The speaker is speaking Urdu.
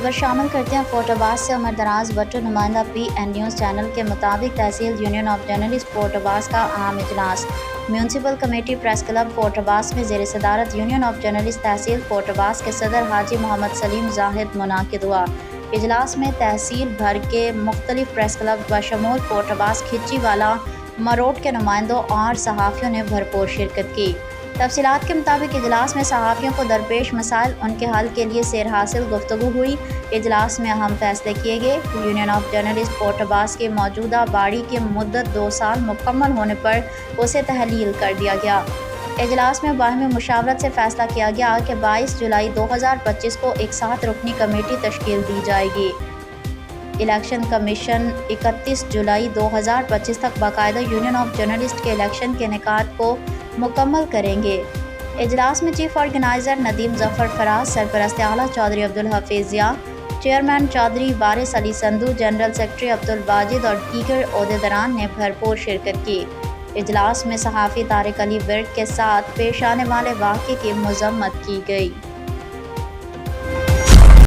خبر شامل کرتے ہیں فورٹ عباس سے۔ عمر دراز بٹو نمائندہ پی این نیوز چینل کے مطابق تحصیل union of journalist Fort Abbas کا عام اجلاس municipal committee press club Fort Abbas میں زیر صدارت یونین آف جرنلسٹ تحصیل فورٹ عباس کے صدر حاجی محمد سلیم زاہد منعقد ہوا۔ اجلاس میں تحصیل بھر کے مختلف پریس کلب بشمول فورٹ عباس، کھچی والا، مروٹ کے نمائندوں اور صحافیوں نے بھرپور شرکت کی۔ تفصیلات کے مطابق اجلاس میں صحافیوں کو درپیش مسائل ان کے حل کے لیے سیر حاصل گفتگو ہوئی۔ اجلاس میں اہم فیصلے کیے گئے۔ یونین آف جرنلسٹ فورٹ عباس کی موجودہ باڑی کی مدت 2 سال مکمل ہونے پر اسے تحلیل کر دیا گیا۔ اجلاس میں باہمی مشاورت سے فیصلہ کیا گیا کہ 22 جولائی 2025 کو ایک 7 رکنی کمیٹی تشکیل دی جائے گی۔ الیکشن کمیشن 31 جولائی 2025 تک باقاعدہ یونین آف جرنلسٹ کے الیکشن کے انعقاد کو مکمل کریں گے۔ اجلاس میں چیف آرگنائزر ندیم ظفر فراز، سرپرست اعلیٰ چودھری عبدالحفیظ ضیاء، چیئرمین چودھری وارث علی سندھو، جنرل سیکرٹری عبدالواجد اور دیگر عہدیداران نے بھرپور شرکت کی۔ اجلاس میں صحافی طارق علی ورد کے ساتھ پیش آنے والے واقعے کی مذمت کی گئی۔